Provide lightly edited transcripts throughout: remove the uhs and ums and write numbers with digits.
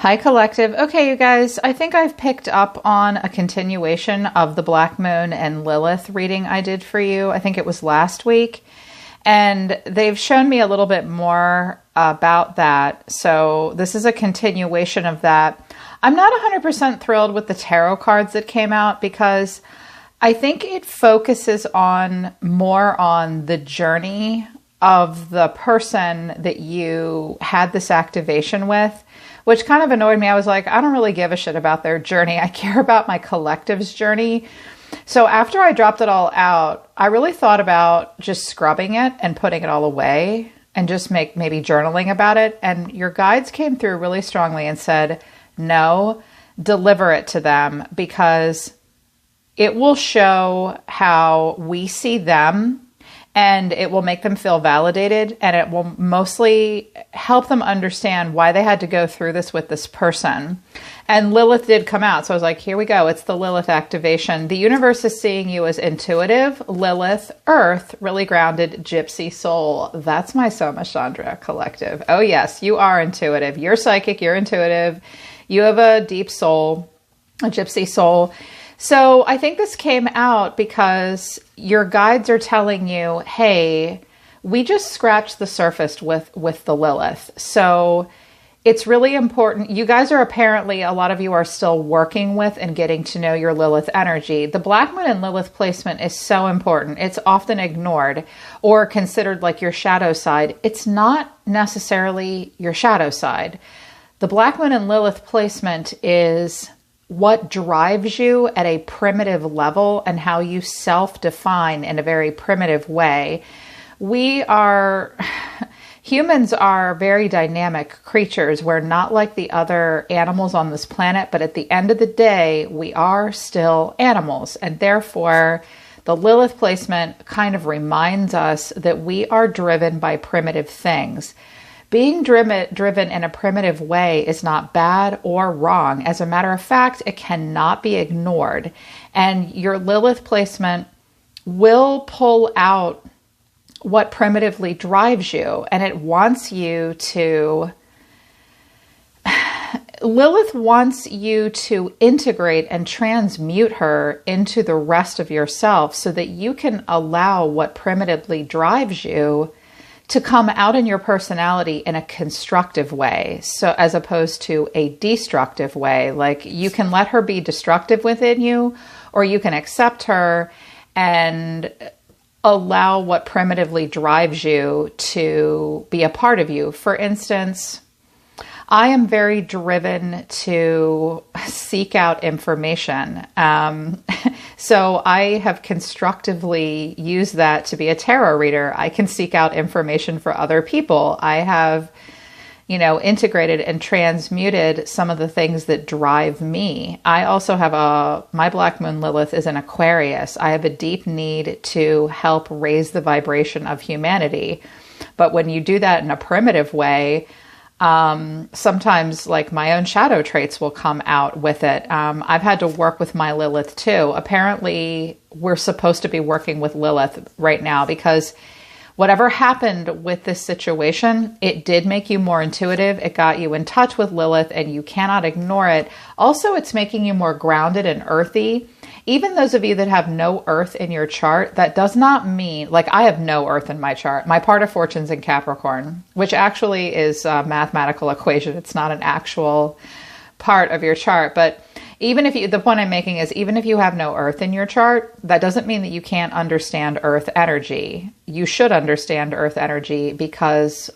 Hi, Collective. Okay, you guys, I think I've picked up on a continuation of the Black Moon and Lilith reading I did for you. I think it was last week. And they've shown me a little bit more about that. So this is a continuation of that. I'm not 100% thrilled with the tarot cards that came out because I think it focuses on more on the journey of the person that you had this activation with, which kind of annoyed me. I was like, I don't really give a shit about their journey. I care about my collective's journey. So after I dropped it all out, I really thought about just scrubbing it and putting it all away and just maybe journaling about it. And your guides came through really strongly and said, no, deliver it to them because it will show how we see them. And it will make them feel validated, and it will mostly help them understand why they had to go through this with this person. And Lilith did come out. So I was like, here we go. It's the Lilith activation. The universe is seeing you as intuitive, Lilith, Earth, really grounded, gypsy soul. That's my Soma Chandra collective. Oh yes, you are intuitive. You're psychic. You're intuitive. You have a deep soul, a gypsy soul. So I think this came out because your guides are telling you, hey, we just scratched the surface with the Lilith. So it's really important. You guys are apparently, a lot of you are still working with and getting to know your Lilith energy. The Black Moon and Lilith placement is so important. It's often ignored or considered like your shadow side. It's not necessarily your shadow side. The Black Moon and Lilith placement is what drives you at a primitive level and how you self-define in a very primitive way. Humans are very dynamic creatures. We're not like the other animals on this planet, but at the end of the day, we are still animals. And therefore, the Lilith placement kind of reminds us that we are driven by primitive things. Being driven in a primitive way is not bad or wrong. As a matter of fact, it cannot be ignored. And your Lilith placement will pull out what primitively drives you. And it wants you to... Lilith wants you to integrate and transmute her into the rest of yourself so that you can allow what primitively drives you to come out in your personality in a constructive way, so as opposed to a destructive way. Like you can let her be destructive within you, or you can accept her and allow what primitively drives you to be a part of you. For instance, I am very driven to seek out information. So I have constructively used that to be a tarot reader. I can seek out information for other people. I have, integrated and transmuted some of the things that drive me. I also have my Black Moon Lilith is an Aquarius. I have a deep need to help raise the vibration of humanity. But when you do that in a primitive way, sometimes like my own shadow traits will come out with it. I've had to work with my Lilith too. Apparently we're supposed to be working with Lilith right now because whatever happened with this situation, it did make you more intuitive. It got you in touch with Lilith and you cannot ignore it. Also, it's making you more grounded and earthy. Even those of you that have no earth in your chart, that does not mean, like I have no earth in my chart. My part of fortune's in Capricorn, which actually is a mathematical equation. It's not an actual part of your chart. But the point I'm making is even if you have no earth in your chart, that doesn't mean that you can't understand earth energy. You should understand earth energy because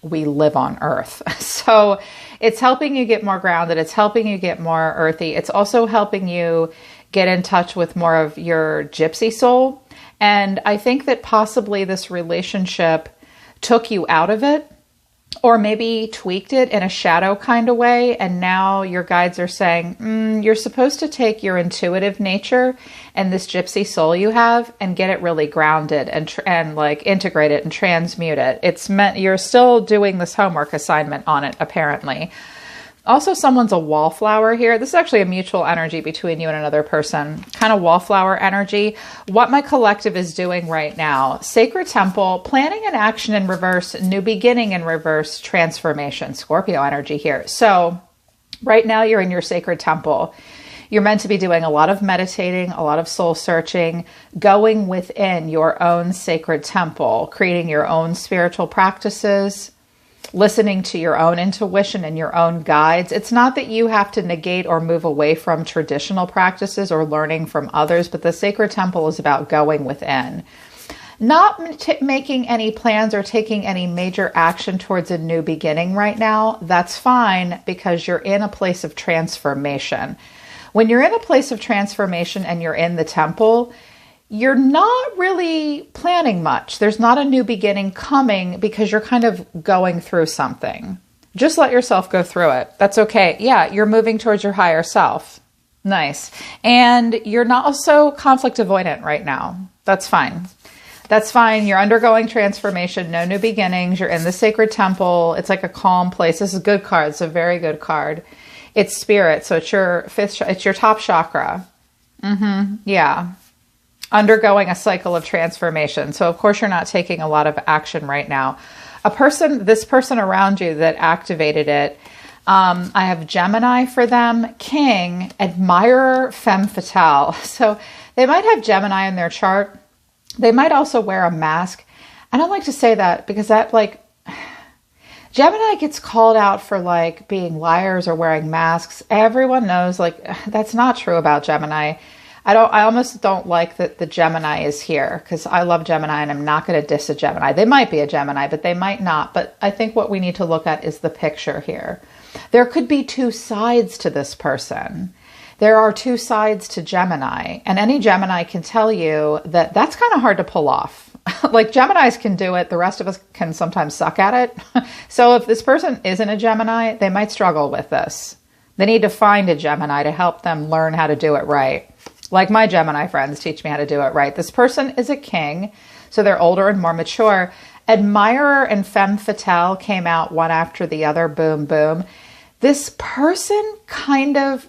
we live on earth. So it's helping you get more grounded. It's helping you get more earthy. It's also helping you get in touch with more of your gypsy soul. And I think that possibly this relationship took you out of it or maybe tweaked it in a shadow kind of way. And now your guides are saying, you're supposed to take your intuitive nature and this gypsy soul you have and get it really grounded and like integrate it and transmute it. It's meant you're still doing this homework assignment on it, apparently. Also, someone's a wallflower here. This is actually a mutual energy between you and another person, kind of wallflower energy. What my collective is doing right now, Sacred Temple, planning an action in reverse, new beginning in reverse, transformation, Scorpio energy here. So Right now, you're in your sacred temple. You're meant to be doing a lot of meditating, a lot of soul searching, going within your own sacred temple, creating your own spiritual practices, listening to your own intuition and your own guides. It's not that you have to negate or move away from traditional practices or learning from others, but the sacred temple is about going within. Not making any plans or taking any major action towards a new beginning right now. That's fine, because you're in a place of transformation. When you're in a place of transformation and you're in the temple, you're not really planning much. There's not a new beginning coming because you're kind of going through something. Just let yourself go through it. That's okay. Yeah, you're moving towards your higher self. Nice. And you're not also conflict avoidant right now. That's fine. That's fine. You're undergoing transformation, no new beginnings. You're in the sacred temple. It's like a calm place. This is a good card. It's a very good card. It's spirit. So it's your it's your top chakra. Yeah. Undergoing a cycle of transformation. So of course you're not taking a lot of action right now. This person around you that activated it, I have Gemini for them, King, Admirer, Femme Fatale. So they might have Gemini in their chart. They might also wear a mask. I don't like to say that because that Gemini gets called out for being liars or wearing masks. Everyone knows that's not true about Gemini. I almost don't like that the Gemini is here, because I love Gemini and I'm not going to diss a Gemini. They might be a Gemini, but they might not. But I think what we need to look at is the picture here. There could be two sides to this person. There are two sides to Gemini, and any Gemini can tell you that that's kind of hard to pull off. Geminis can do it. The rest of us can sometimes suck at it. So if this person isn't a Gemini, they might struggle with this. They need to find a Gemini to help them learn how to do it right. Like my Gemini friends teach me how to do it right. This person is a King, so they're older and more mature. Admirer and Femme Fatale came out one after the other. Boom, boom. This person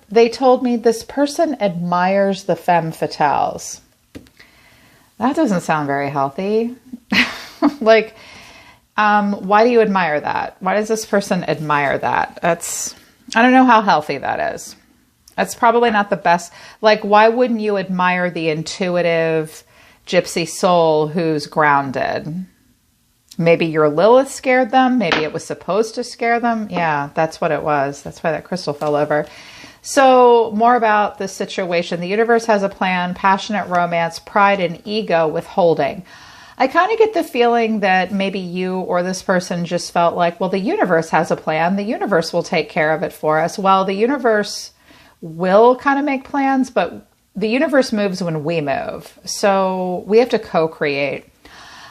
they told me this person admires the Femme Fatales. That doesn't sound very healthy. Why do you admire that? Why does this person admire that? I don't know how healthy that is. That's probably not the best. Why wouldn't you admire the intuitive gypsy soul who's grounded? Maybe your Lilith scared them. Maybe it was supposed to scare them. Yeah, that's what it was. That's why that crystal fell over. So more about this situation. The universe has a plan: passionate romance, pride and ego, withholding. I kind of get the feeling that maybe you or this person just felt well, the universe has a plan. The universe will take care of it for us. Well, the universe will kind of make plans, but the universe moves when we move. So we have to co-create.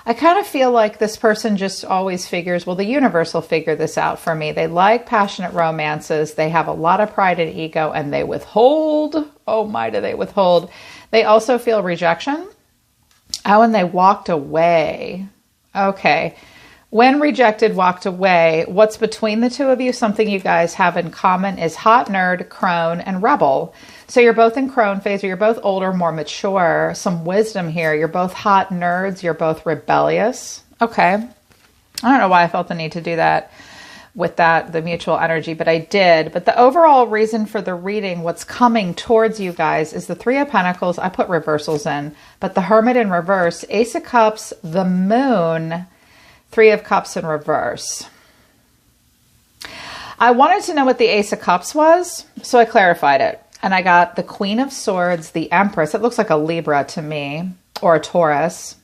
I kind of feel like this person just always figures, well, the universe will figure this out for me. They like passionate romances. They have a lot of pride and ego, and they withhold. Oh my, do they withhold? They also feel rejection. Oh, and they walked away. Okay. When rejected, walked away. What's between the two of you? Something you guys have in common is hot nerd, crone, and rebel. So you're both in crone phase, or you're both older, more mature. Some wisdom here. You're both hot nerds. You're both rebellious. Okay. I don't know why I felt the need to do that with the mutual energy, but I did. But the overall reason for the reading, what's coming towards you guys, is the Three of Pentacles. I put reversals in, but the Hermit in reverse, Ace of Cups, the Moon, Three of Cups in reverse. I wanted to know what the Ace of Cups was, so I clarified it. And I got the Queen of Swords, the Empress. It looks like a Libra to me, or a Taurus,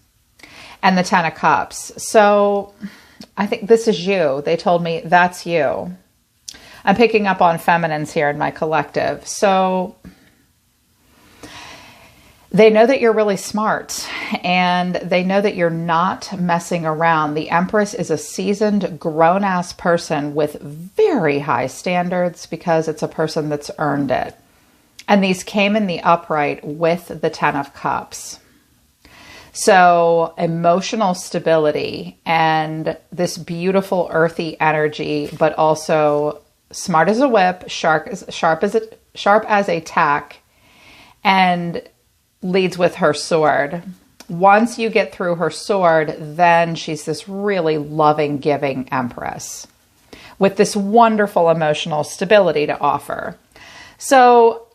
and the Ten of Cups. So I think this is you. They told me that's you. I'm picking up on feminines here in my collective. So they know that you're really smart, and they know that you're not messing around. The Empress is a seasoned, grown-ass person with very high standards because it's a person that's earned it. And these came in the upright with the Ten of Cups. So emotional stability and this beautiful earthy energy, but also smart as a whip, sharp as a tack, and leads with her sword. Once you get through her sword, then she's this really loving, giving Empress. with this wonderful emotional stability to offer. So,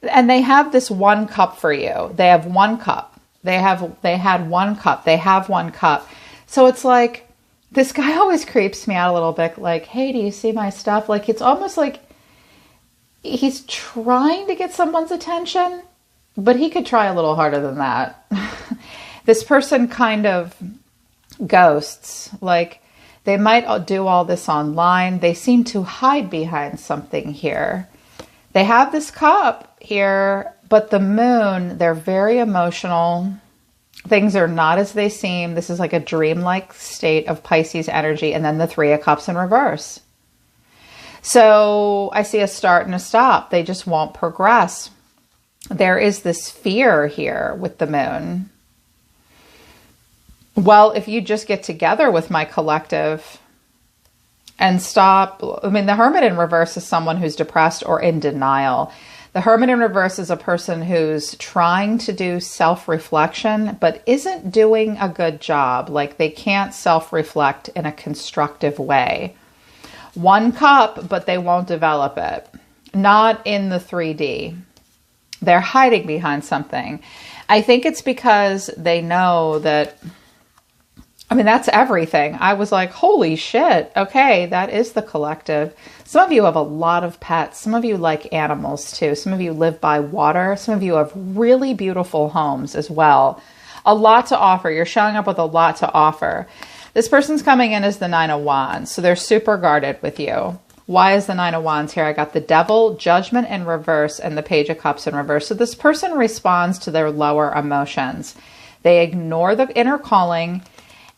and they have this 1 cup for you. They have 1 cup. They had 1 cup. They have 1 cup. So it's like, this guy always creeps me out a little bit. Like, hey, do you see my stuff? Like, it's almost like he's trying to get someone's attention, but he could try a little harder than that. This person kind of ghosts. Like, they might do all this online. They seem to hide behind something here. They have this cup here, but the moon, they're very emotional. Things are not as they seem. This is like a dreamlike state of Pisces energy. And then the 3 of Cups in reverse. So I see a start and a stop. They just won't progress. There is this fear here with the moon. Well, if you just get together with my collective and stop, I mean, the Hermit in reverse is someone who's depressed or in denial. The Hermit in reverse is a person who's trying to do self-reflection, but isn't doing a good job. Like, they can't self-reflect in a constructive way. 1 cup, but they won't develop it. Not in the 3D. They're hiding behind something. I think it's because they know that, I mean, that's everything. I was like, holy shit. Okay, that is the collective. Some of you have a lot of pets. Some of you like animals too. Some of you live by water. Some of you have really beautiful homes as well. A lot to offer. You're showing up with a lot to offer. This person's coming in as the 9 of Wands. So they're super guarded with you. Why is the 9 of Wands here? I got the Devil, Judgment in reverse, and the Page of Cups in reverse. So this person responds to their lower emotions. They ignore the inner calling,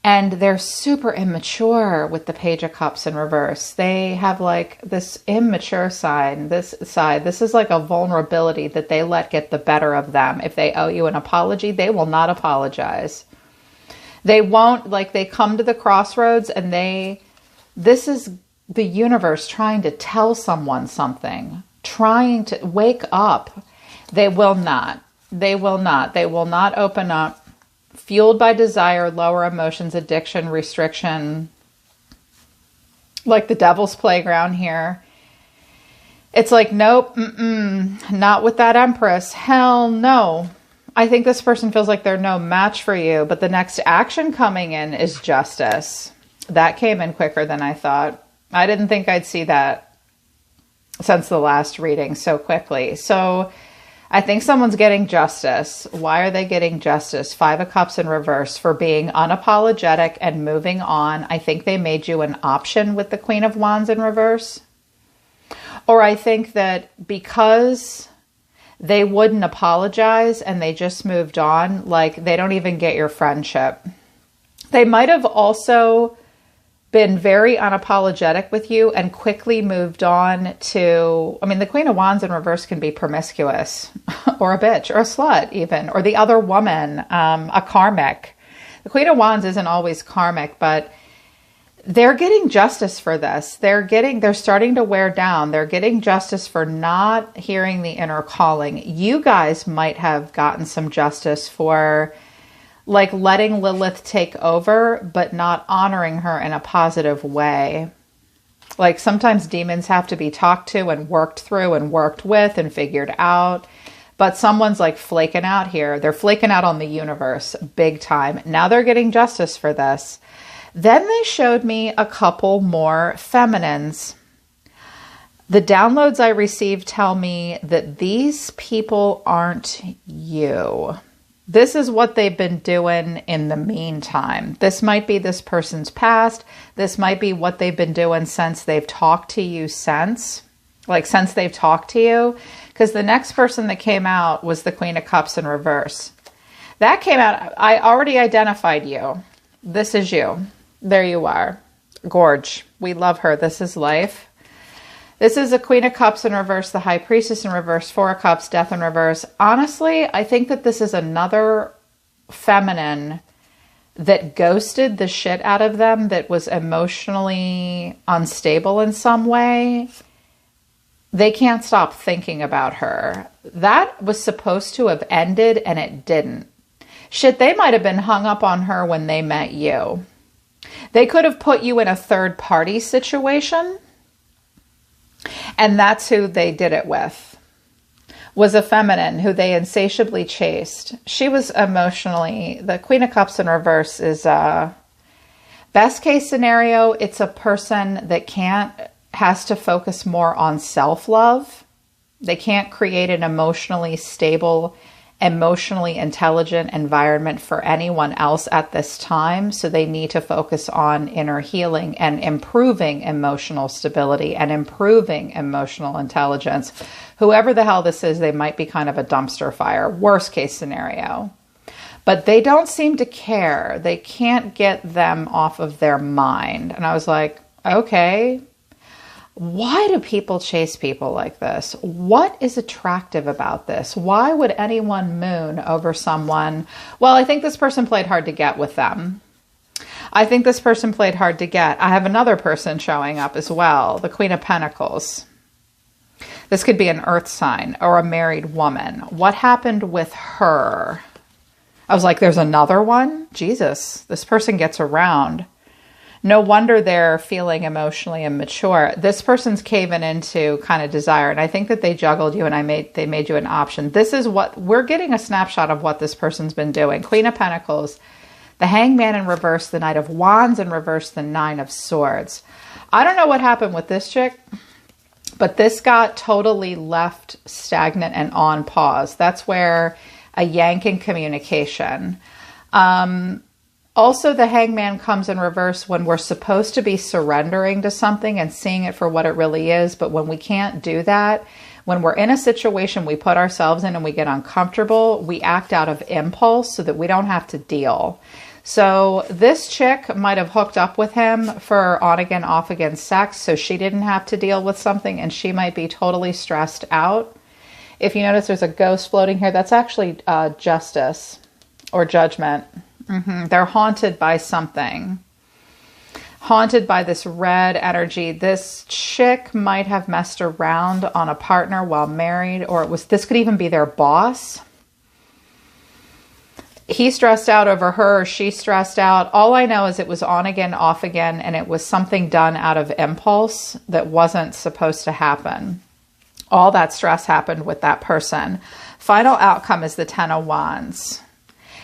and they're super immature with the Page of Cups in reverse. They have like this immature side. This is like a vulnerability that they let get the better of them. If they owe you an apology, they will not apologize. They won't, like, they come to the crossroads and this is the universe trying to tell someone something, trying to wake up. They will not. They will not. They will not open up. Fueled by desire, lower emotions, addiction, restriction, like the Devil's Playground here. It's like, nope, not with that Empress. Hell no. I think this person feels like they're no match for you, but the next action coming in is Justice. That came in quicker than I thought. I didn't think I'd see that since the last reading so quickly. So I think someone's getting justice. Why are they getting justice? 5 of Cups in reverse for being unapologetic and moving on. I think they made you an option with the Queen of Wands in reverse. Or I think that because they wouldn't apologize and they just moved on, like they don't even get your friendship. They might have also been very unapologetic with you and quickly moved on to, I mean, the Queen of Wands in reverse can be promiscuous or a bitch or a slut even, or the other woman, a karmic. The Queen of Wands isn't always karmic, but they're getting justice for this. They're starting to wear down. They're getting justice for not hearing the inner calling. You guys might have gotten some justice for like letting Lilith take over, but not honoring her in a positive way. Like sometimes demons have to be talked to and worked through and worked with and figured out. But someone's like flaking out here. They're flaking out on the universe big time. Now they're getting justice for this. Then they showed me a couple more feminines. The downloads I received tell me that these people aren't you. This is what they've been doing in the meantime. This might be this person's past. This might be what they've been doing since they've talked to you since they've talked to you. Because the next person that came out was the Queen of Cups in reverse. That came out, I already identified you. This is you. There you are. Gorge. We love her. This is life. This is a Queen of Cups in reverse, the High Priestess in reverse, 4 of Cups, Death in reverse. Honestly, I think that this is another feminine that ghosted the shit out of them, that was emotionally unstable in some way. They can't stop thinking about her. That was supposed to have ended and it didn't. Shit, they might have been hung up on her when they met you. They could have put you in a third party situation. And that's who they did it with, was a feminine who they insatiably chased. She was emotionally, the Queen of Cups in reverse is best case scenario. It's a person that has to focus more on self-love. They can't create an emotionally stable, emotionally intelligent environment for anyone else at this time. So they need to focus on inner healing and improving emotional stability and improving emotional intelligence. Whoever the hell this is, they might be kind of a dumpster fire, worst case scenario. But they don't seem to care. They can't get them off of their mind. And I was like, okay, why do people chase people like this? What is attractive about this? Why would anyone moon over someone? Well, I think this person played hard to get with them. I think this person played hard to get. I have another person showing up as well, the Queen of Pentacles. This could be an earth sign or a married woman. What happened with her? I was like, there's another one? Jesus, this person gets around. No wonder they're feeling emotionally immature. This person's caving into kind of desire. And I think that they juggled you and they made you an option. This is what we're getting, a snapshot of what this person's been doing. Queen of Pentacles, the Hangman in reverse, the Knight of Wands in reverse, the Nine of Swords. I don't know what happened with this chick, but this got totally left stagnant and on pause. That's where a yank in communication. Also, the Hangman comes in reverse when we're supposed to be surrendering to something and seeing it for what it really is. But when we can't do that, when we're in a situation we put ourselves in and we get uncomfortable, we act out of impulse so that we don't have to deal. So this chick might have hooked up with him for on again, off again sex, so she didn't have to deal with something, and she might be totally stressed out. If you notice there's a ghost floating here, that's actually justice or judgment. They're haunted by something. Haunted by this red energy. This chick might have messed around on a partner while married, or this could even be their boss. He stressed out over her, she stressed out. All I know is it was on again, off again, and it was something done out of impulse that wasn't supposed to happen. All that stress happened with that person. Final outcome is the Ten of Wands.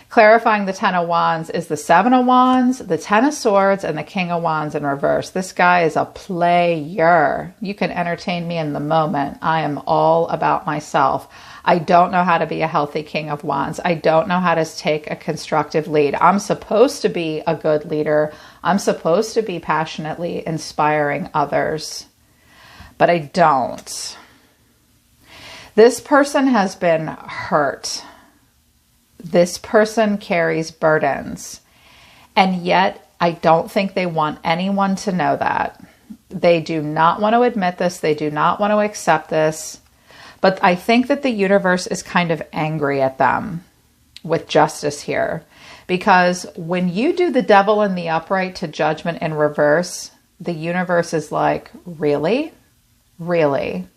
Clarifying the Ten of Wands is the Seven of Wands, the Ten of Swords, and the King of Wands in reverse. This guy is a player. You can entertain me in the moment. I am all about myself. I don't know how to be a healthy King of Wands. I don't know how to take a constructive lead. I'm supposed to be a good leader. I'm supposed to be passionately inspiring others, but I don't. This person has been hurt. This person carries burdens, and yet I don't think they want anyone to know that. They do not want to admit this. They do not want to accept this. But I think that the universe is kind of angry at them with justice here, because when you do the devil in the upright to judgment in reverse, the universe is like, really? Really?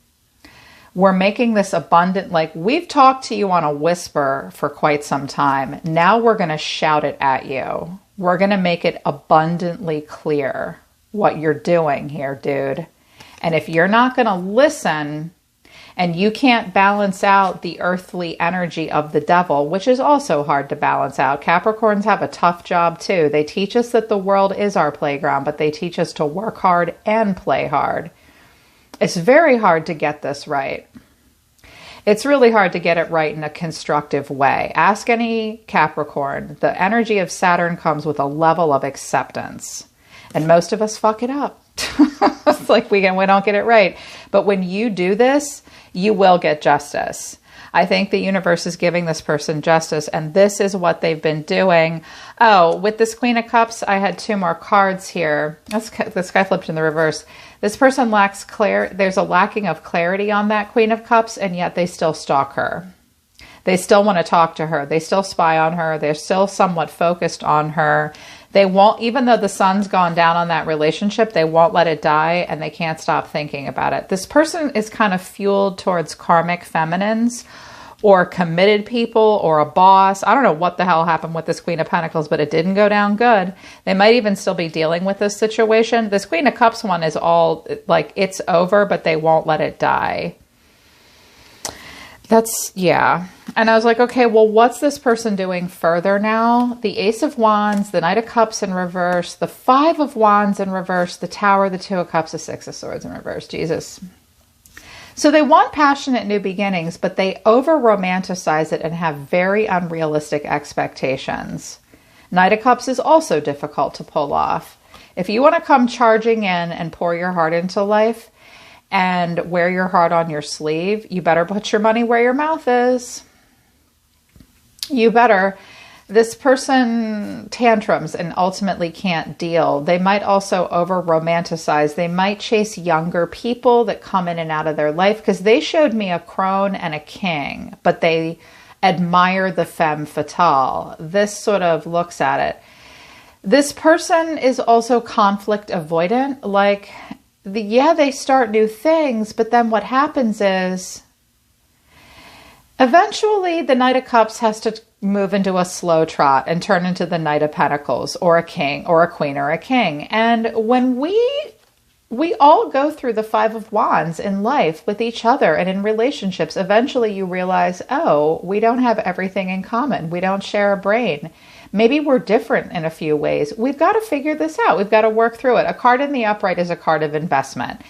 We're making this abundant, like we've talked to you on a whisper for quite some time. Now we're going to shout it at you. We're going to make it abundantly clear what you're doing here, dude. And if you're not going to listen and you can't balance out the earthly energy of the devil, which is also hard to balance out. Capricorns have a tough job too. They teach us that the world is our playground, but they teach us to work hard and play hard. It's very hard to get this right. It's really hard to get it right in a constructive way. Ask any Capricorn. The energy of Saturn comes with a level of acceptance. And most of us fuck it up. It's like we don't get it right. But when you do this, you will get justice. I think the universe is giving this person justice, and this is what they've been doing. Oh, with this Queen of Cups, I had two more cards here. This guy flipped in the reverse. This person lacks clarity. There's a lacking of clarity on that Queen of Cups, and yet they still stalk her. They still want to talk to her. They still spy on her. They're still somewhat focused on her. They won't, even though the sun's gone down on that relationship, they won't let it die, and they can't stop thinking about it. This person is kind of fueled towards karmic feminines, or committed people or a boss. I don't know what the hell happened with this Queen of Pentacles, but it didn't go down good. They might even still be dealing with this situation. This Queen of Cups one is all like it's over, but they won't let it die. That's, yeah. And I was like, okay, well, what's this person doing further now? The Ace of Wands, the Knight of Cups in reverse, the Five of Wands in reverse, the Tower, the Two of Cups, the Six of Swords in reverse. Jesus. So they want passionate new beginnings, but they over-romanticize it and have very unrealistic expectations. Knight of Cups is also difficult to pull off. If you want to come charging in and pour your heart into life and wear your heart on your sleeve, you better put your money where your mouth is. You better. This person tantrums and ultimately can't deal. They might also over-romanticize. They might chase younger people that come in and out of their life because they showed me a crone and a king, but they admire the femme fatale. This sort of looks at it. This person is also conflict avoidant. Like, they start new things, but then what happens is eventually the Knight of Cups has to move into a slow trot and turn into the Knight of Pentacles or a king or a queen or a king. And when we all go through the Five of Wands in life with each other and in relationships, eventually you realize, oh, we don't have everything in common. We don't share a brain. Maybe we're different in a few ways. We've got to figure this out. We've got to work through it. A card in the upright is a card of investment.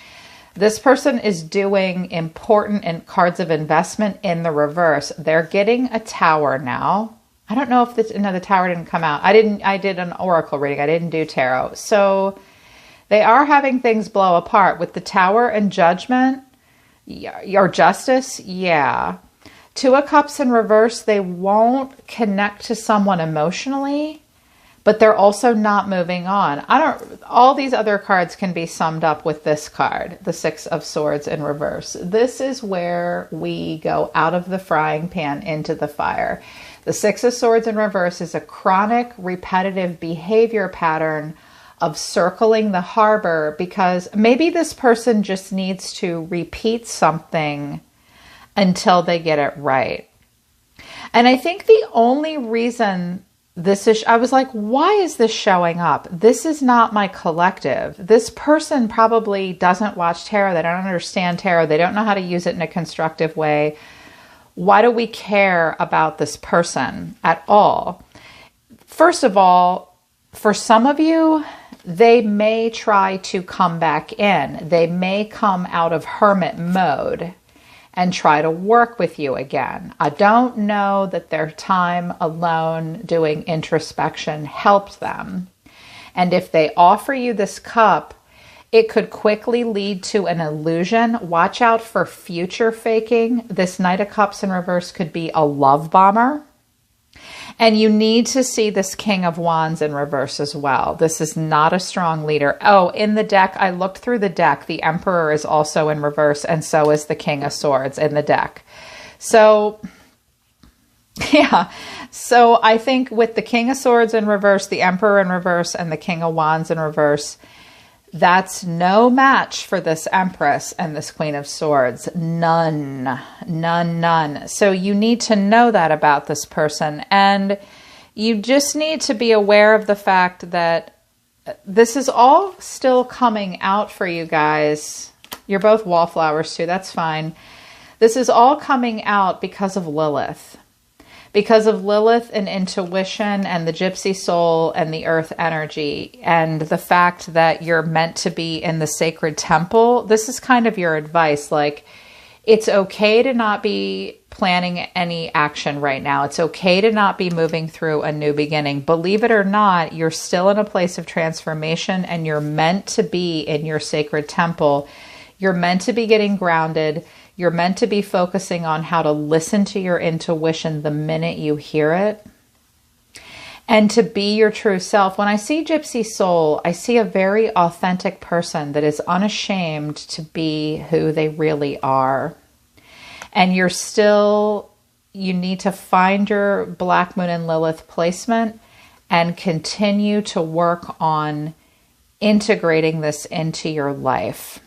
This person is doing important cards of investment in the reverse. They're getting a tower now. I don't know if the tower didn't come out. I did an oracle reading. I didn't do tarot. So they are having things blow apart with the tower and judgment or justice. Yeah. Two of Cups in reverse. They won't connect to someone emotionally, but they're also not moving on. All these other cards can be summed up with this card, the Six of Swords in reverse. This is where we go out of the frying pan into the fire. The Six of Swords in reverse is a chronic, repetitive behavior pattern of circling the harbor because maybe this person just needs to repeat something until they get it right. And I think the only reason I was like, why is this showing up? This is not my collective. This person probably doesn't watch tarot. They don't understand tarot. They don't know how to use it in a constructive way. Why do we care about this person at all? First of all, for some of you, they may try to come back in. They may come out of hermit mode and try to work with you again. I don't know that their time alone doing introspection helped them. And if they offer you this cup, it could quickly lead to an illusion. Watch out for future faking. This Knight of Cups in reverse could be a love bomber. And you need to see this King of Wands in reverse as well. This is not a strong leader. Oh, in the deck, I looked through the deck. The Emperor is also in reverse, and so is the King of Swords in the deck. So, yeah. So I think with the King of Swords in reverse, the Emperor in reverse, and the King of Wands in reverse, that's no match for this Empress and this Queen of Swords. None, none, none. So you need to know that about this person. And you just need to be aware of the fact that this is all still coming out for you guys. You're both wallflowers too. That's fine. This is all coming out because of Lilith. Because of Lilith and intuition and the gypsy soul and the earth energy and the fact that you're meant to be in the sacred temple. This is kind of your advice. Like, it's okay to not be planning any action right now. It's okay to not be moving through a new beginning. Believe it or not, you're still in a place of transformation and you're meant to be in your sacred temple. You're meant to be getting grounded. You're meant to be focusing on how to listen to your intuition the minute you hear it and to be your true self. When I see Gypsy Soul, I see a very authentic person that is unashamed to be who they really are. And you need to find your Black Moon and Lilith placement and continue to work on integrating this into your life.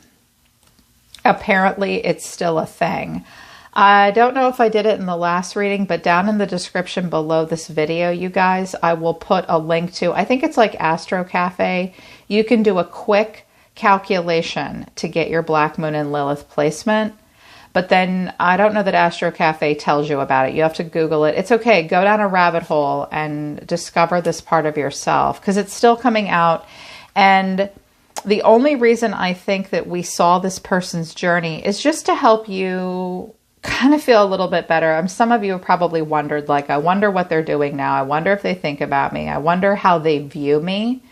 Apparently, it's still a thing. I don't know if I did it in the last reading, but down in the description below this video, you guys, I will put a link to, I think it's like Astro Cafe. You can do a quick calculation to get your Black Moon and Lilith placement. But then I don't know that Astro Cafe tells you about it. You have to Google it. It's okay. Go down a rabbit hole and discover this part of yourself because it's still coming out. And the only reason I think that we saw this person's journey is just to help you kind of feel a little bit better. Some of you have probably wondered, like, I wonder what they're doing now. I wonder if they think about me. I wonder how they view me.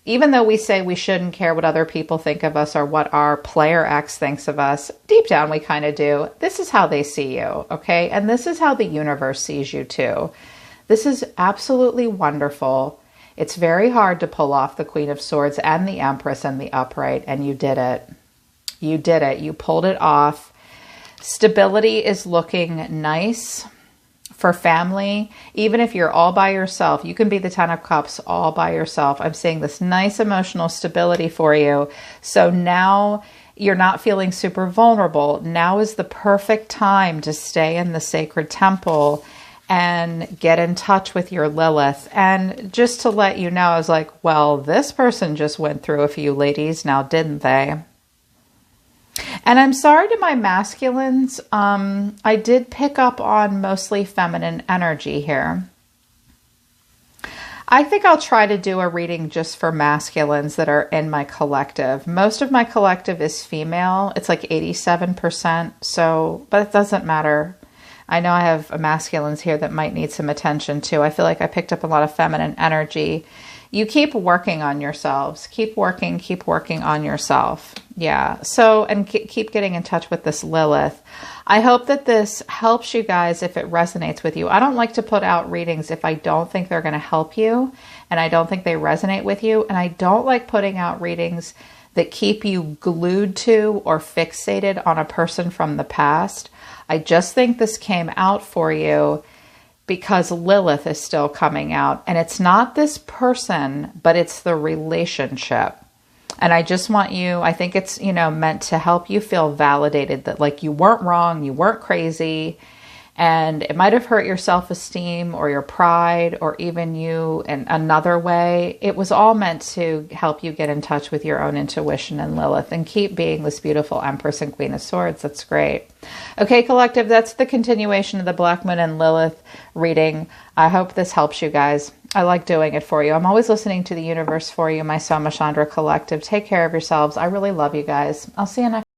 Even though we say we shouldn't care what other people think of us or what our player X thinks of us, deep down we kind of do. This is how they see you, okay? And this is how the universe sees you too. This is absolutely wonderful. It's very hard to pull off the Queen of Swords and the Empress and the Upright, and you did it. You did it. You pulled it off. Stability is looking nice. For family, even if you're all by yourself, you can be the Ten of Cups all by yourself. I'm seeing this nice emotional stability for you. So now you're not feeling super vulnerable. Now is the perfect time to stay in the sacred temple and get in touch with your Lilith. And just to let you know, I was like, well, this person just went through a few ladies now, didn't they? And I'm sorry to my masculines, I did pick up on mostly feminine energy here. I think I'll try to do a reading just for masculines that are in my collective. Most of my collective is female. It's like 87%, so, but it doesn't matter. I know I have masculines here that might need some attention too. I feel like I picked up a lot of feminine energy. You keep working on yourselves. Keep working on yourself. Yeah. So, and keep getting in touch with this Lilith. I hope that this helps you guys if it resonates with you. I don't like to put out readings if I don't think they're going to help you and I don't think they resonate with you. And I don't like putting out readings that keep you glued to or fixated on a person from the past. I just think this came out for you because Lilith is still coming out. And it's not this person, but it's the relationship. And I just want you, I think it's, you know, meant to help you feel validated that like you weren't wrong, you weren't crazy. And it might have hurt your self-esteem or your pride or even you in another way. It was all meant to help you get in touch with your own intuition and Lilith and keep being this beautiful Empress and Queen of Swords. That's great. Okay, collective, that's the continuation of the Black Moon and Lilith reading. I hope this helps you guys. I like doing it for you. I'm always listening to the universe for you, my Soma Chandra collective. Take care of yourselves. I really love you guys. I'll see you next